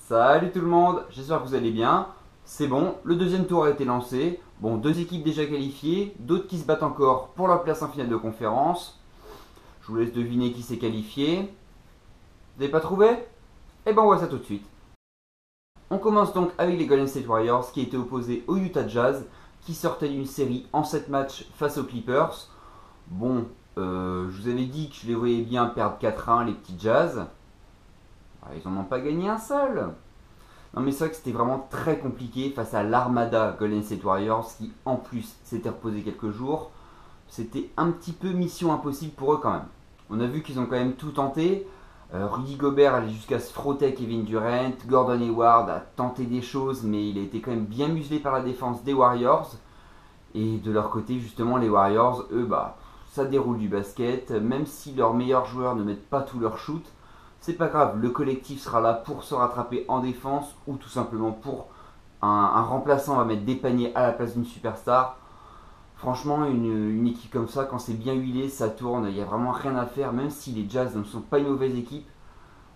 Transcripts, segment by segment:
Salut tout le monde, j'espère que vous allez bien. C'est bon, le deuxième tour a été lancé. Bon, deux équipes déjà qualifiées, d'autres qui se battent encore pour leur place en finale de conférence. Je vous laisse deviner qui s'est qualifié. Vous n'avez pas trouvé? Eh ben on voit ça tout de suite. On commence donc avec les Golden State Warriors qui étaient opposés au Utah Jazz qui sortaient d'une série en 7 matchs face aux Clippers. Bon, je vous avais dit que je les voyais bien perdre 4-1 les petits Jazz. Ils n'en ont pas gagné un seul. Non mais c'est vrai que c'était vraiment très compliqué face à l'armada Golden State Warriors qui en plus s'était reposé quelques jours. C'était un petit peu mission impossible pour eux quand même. On a vu qu'ils ont quand même tout tenté. Rudy Gobert allait jusqu'à se frotter à Kevin Durant. Gordon Hayward a tenté des choses mais il a été quand même bien muselé par la défense des Warriors. Et de leur côté justement les Warriors, eux ça déroule du basket. Même si leurs meilleurs joueurs ne mettent pas tout leur shoot, c'est pas grave, le collectif sera là pour se rattraper en défense ou tout simplement pour un remplaçant va mettre des paniers à la place d'une superstar. Franchement, une équipe comme ça, quand c'est bien huilé, ça tourne, il n'y a vraiment rien à faire, même si les Jazz ne sont pas une mauvaise équipe.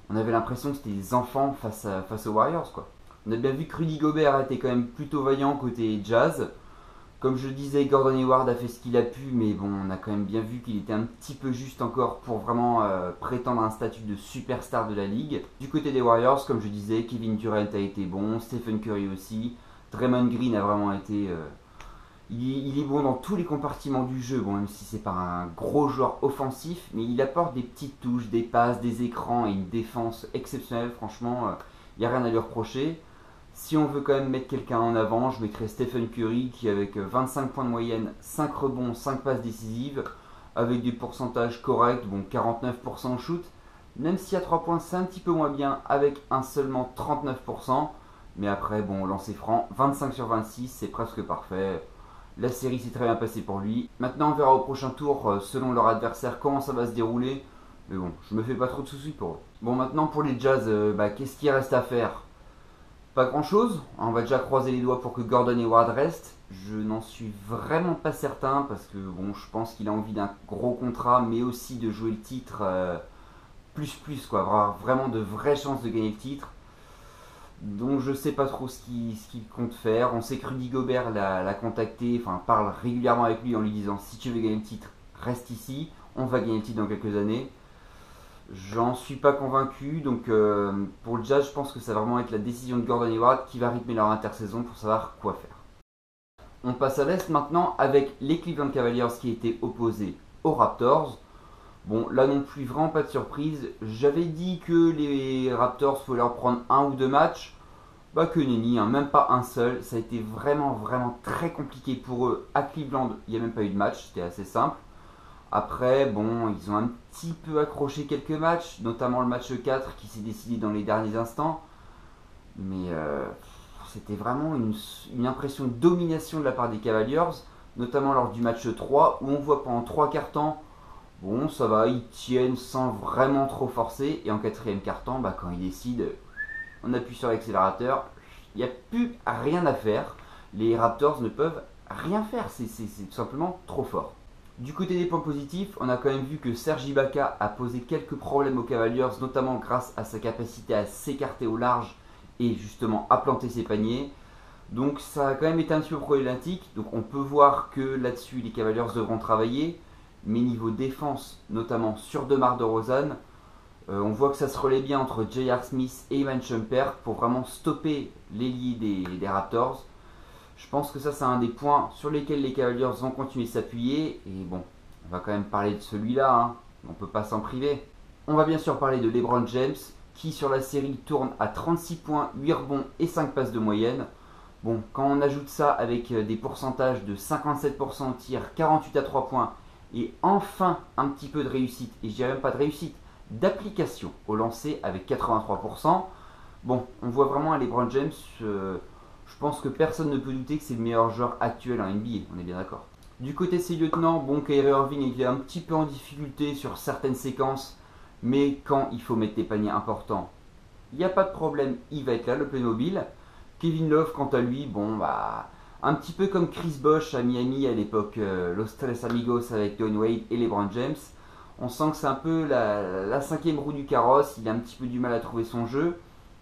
On avait l'impression que c'était des enfants face aux Warriors, quoi. On a bien vu que Rudy Gobert a été quand même plutôt vaillant côté Jazz. Comme je disais, Gordon Hayward a fait ce qu'il a pu, mais bon, on a quand même bien vu qu'il était un petit peu juste encore pour vraiment prétendre à un statut de superstar de la ligue. Du côté des Warriors, comme je disais, Kevin Durant a été bon, Stephen Curry aussi, Draymond Green a vraiment été... il est bon dans tous les compartiments du jeu, bon, même si c'est pas un gros joueur offensif, mais il apporte des petites touches, des passes, des écrans et une défense exceptionnelle, franchement, il n'y a rien à lui reprocher. Si on veut quand même mettre quelqu'un en avant, je mettrais Stephen Curry qui avec 25 points de moyenne, 5 rebonds, 5 passes décisives, avec des pourcentages corrects, bon 49% de shoot, même si à 3 points c'est un petit peu moins bien avec un seulement 39%, mais après bon lancer franc, 25 sur 26 c'est presque parfait, la série s'est très bien passée pour lui. Maintenant on verra au prochain tour selon leur adversaire comment ça va se dérouler, mais bon je me fais pas trop de soucis pour eux. Bon maintenant pour les Jazz, qu'est-ce qu'il reste à faire? Pas grand chose, on va déjà croiser les doigts pour que Gordon Hayward reste. Je n'en suis vraiment pas certain parce que bon, je pense qu'il a envie d'un gros contrat, mais aussi de jouer le titre plus quoi, avoir vraiment de vraies chances de gagner le titre. Donc je sais pas trop ce qu'il compte faire. On sait que Rudy Gobert l'a contacté, enfin parle régulièrement avec lui en lui disant si tu veux gagner le titre, reste ici, on va gagner le titre dans quelques années. J'en suis pas convaincu, donc pour le Jazz, je pense que ça va vraiment être la décision de Gordon Hayward qui va rythmer leur intersaison pour savoir quoi faire. On passe à l'Est maintenant avec les Cleveland Cavaliers qui étaient opposés aux Raptors. Bon, là non plus, vraiment pas de surprise. J'avais dit que les Raptors pouvaient leur prendre un ou deux matchs. Que nenni, même pas un seul. Ça a été vraiment très compliqué pour eux. À Cleveland, il n'y a même pas eu de match, c'était assez simple. Après, bon, ils ont un petit peu accroché quelques matchs, notamment le match 4 qui s'est décidé dans les derniers instants. Mais c'était vraiment une impression de domination de la part des Cavaliers, notamment lors du match 3, où on voit pendant 3 quarts temps, bon, ça va, ils tiennent sans vraiment trop forcer. Et en quatrième quart temps, quand ils décident, on appuie sur l'accélérateur, il n'y a plus rien à faire. Les Raptors ne peuvent rien faire, c'est tout simplement trop fort. Du côté des points positifs, on a quand même vu que Serge Ibaka a posé quelques problèmes aux Cavaliers, notamment grâce à sa capacité à s'écarter au large et justement à planter ses paniers. Donc ça a quand même été un petit peu problématique. Donc on peut voir que là-dessus les Cavaliers devront travailler. Mais niveau défense, notamment sur DeMar DeRozan, on voit que ça se relaie bien entre J.R. Smith et Iman Shumpert pour vraiment stopper l'ailier des Raptors. Je pense que ça c'est un des points sur lesquels les Cavaliers vont continuer de s'appuyer. Et bon, on va quand même parler de celui-là, on ne peut pas s'en priver. On va bien sûr parler de LeBron James, qui sur la série tourne à 36 points, 8 rebonds et 5 passes de moyenne. Bon, quand on ajoute ça avec des pourcentages de 57% au tir, 48 à 3 points, et enfin un petit peu de réussite, et je dirais même pas de réussite, d'application au lancer avec 83%, bon, on voit vraiment à LeBron James... je pense que personne ne peut douter que c'est le meilleur joueur actuel en NBA, on est bien d'accord. Du côté de ses lieutenants, bon, Kyrie Irving est un petit peu en difficulté sur certaines séquences, mais quand il faut mettre des paniers importants, il n'y a pas de problème, il va être là, le Playmobil. Kevin Love, quant à lui, bon, un petit peu comme Chris Bosh à Miami à l'époque, Los Tres Amigos avec Dwayne Wade et LeBron James. On sent que c'est un peu la cinquième roue du carrosse, il a un petit peu du mal à trouver son jeu.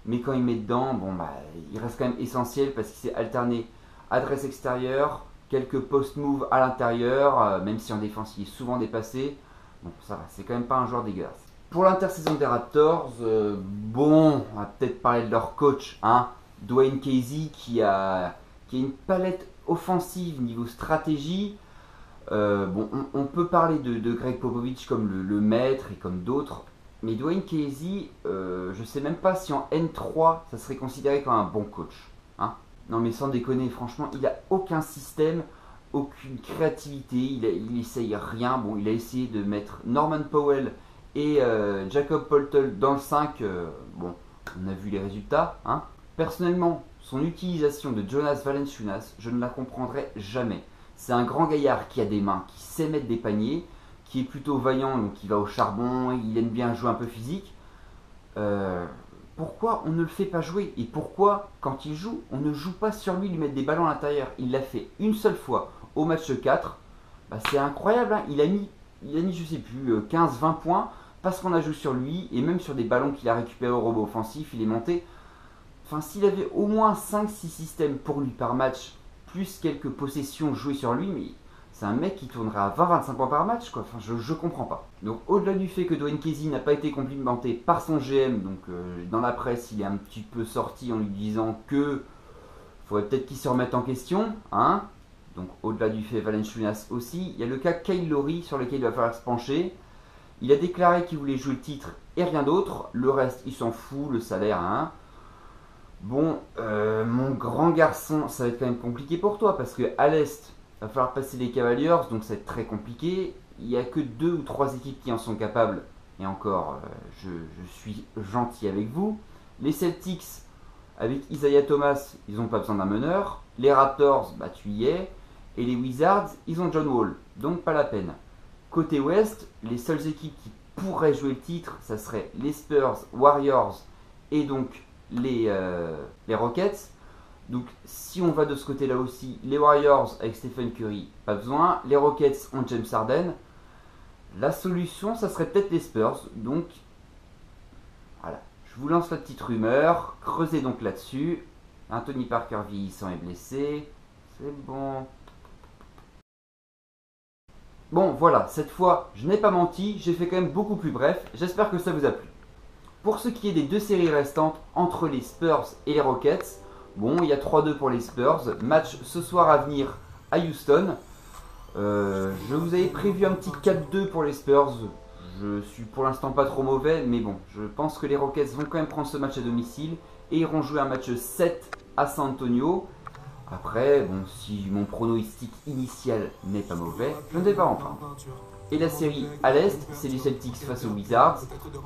mais quand il met dedans, bon bah il reste quand même essentiel parce qu'il s'est alterné adresse extérieure, quelques post-moves à l'intérieur, même si en défense il est souvent dépassé. Bon, ça va, c'est quand même pas un joueur dégueulasse. Pour l'intersaison des Raptors, bon, on va peut-être parler de leur coach, hein, Dwayne Casey, qui a une palette offensive niveau stratégie. Bon, on peut parler de Greg Popovich comme le maître et comme d'autres, mais Dwayne Casey, je sais même pas si en N3 ça serait considéré comme un bon coach. Hein. Non mais sans déconner, franchement, il a aucun système, aucune créativité, il essaye rien. Bon, il a essayé de mettre Norman Powell et Jacob Poeltl dans le 5, bon, on a vu les résultats. Hein. Personnellement, son utilisation de Jonas Valanciunas, je ne la comprendrai jamais. C'est un grand gaillard qui a des mains, qui sait mettre des paniers, qui est plutôt vaillant, donc il va au charbon, il aime bien jouer un peu physique. Pourquoi on ne le fait pas jouer? Et pourquoi, quand il joue, on ne joue pas sur lui, lui mettre des ballons à l'intérieur? Il l'a fait une seule fois au match 4. Bah, c'est incroyable, hein. Il a mis, je sais plus, 15-20 points parce qu'on a joué sur lui, et même sur des ballons qu'il a récupérés au robot offensif, il est monté. Enfin, s'il avait au moins 5-6 systèmes pour lui par match, plus quelques possessions jouées sur lui, mais c'est un mec qui tournerait à 20-25 points par match, quoi. Enfin, je comprends pas. Donc, au-delà du fait que Dwayne Casey n'a pas été complimenté par son GM, donc dans la presse, il est un petit peu sorti en lui disant que faudrait peut-être qu'il se remette en question, hein. Donc, au-delà du fait Valanciunas aussi, il y a le cas Kyle Lowry sur lequel il va falloir se pencher. Il a déclaré qu'il voulait jouer le titre et rien d'autre. Le reste, il s'en fout, le salaire, hein. Bon, mon grand garçon, ça va être quand même compliqué pour toi parce que à l'Est, il va falloir passer les Cavaliers, donc ça va être très compliqué. Il n'y a que 2 ou 3 équipes qui en sont capables, et encore, je suis gentil avec vous. Les Celtics, avec Isaiah Thomas, ils n'ont pas besoin d'un meneur. Les Raptors, bah tu y es. Et les Wizards, ils ont John Wall, donc pas la peine. Côté Ouest, les seules équipes qui pourraient jouer le titre, ça serait les Spurs, Warriors et donc les Rockets. Donc si on va de ce côté-là aussi, les Warriors avec Stephen Curry, pas besoin. Les Rockets ont James Harden. La solution, ça serait peut-être les Spurs. Donc voilà, je vous lance la petite rumeur. Creusez donc là-dessus. Anthony Parker vieillissant est blessé. C'est bon. Bon voilà, cette fois, je n'ai pas menti. J'ai fait quand même beaucoup plus bref. J'espère que ça vous a plu. Pour ce qui est des 2 séries restantes entre les Spurs et les Rockets, bon, il y a 3-2 pour les Spurs. Match ce soir à venir à Houston. Je vous avais prévu un petit 4-2 pour les Spurs. Je suis pour l'instant pas trop mauvais, mais bon, je pense que les Rockets vont quand même prendre ce match à domicile et iront jouer un match 7 à San Antonio. Après, bon, si mon pronostic initial n'est pas mauvais, je ne vais pas en prendre. Et la série à l'Est, c'est les Celtics face aux Wizards.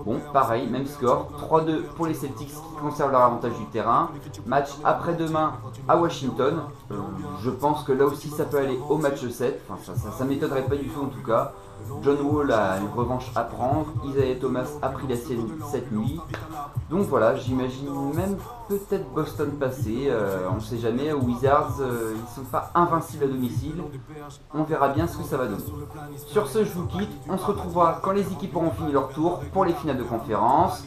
Bon, pareil, même score, 3-2 pour les Celtics qui conservent leur avantage du terrain. Match après-demain à Washington. Je pense que là aussi ça peut aller au match 7. Enfin, ça m'étonnerait pas du tout en tout cas. John Wall a une revanche à prendre. Isaiah Thomas a pris la sienne cette nuit. Donc voilà, j'imagine même peut-être Boston passer. On ne sait jamais. Aux Wizards, ils ne sont pas invincibles à domicile. On verra bien ce que ça va donner. Sur ce, je vous quitte. On se retrouvera quand les équipes auront fini leur tour pour les finales de conférence.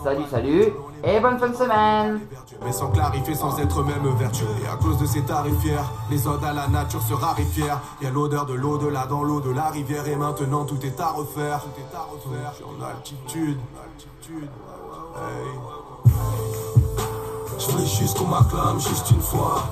Salut, salut, et bonne fin de semaine. Mais sans clarifier, sans être même vertueux. Et à cause de ces tarifières, les odes à la nature se raréfièrent. Il y a l'odeur de l'au-delà dans l'eau de la rivière. Et maintenant tout est à refaire. Je suis en altitude. Hey. Je voulais juste qu'on m'acclame juste une fois.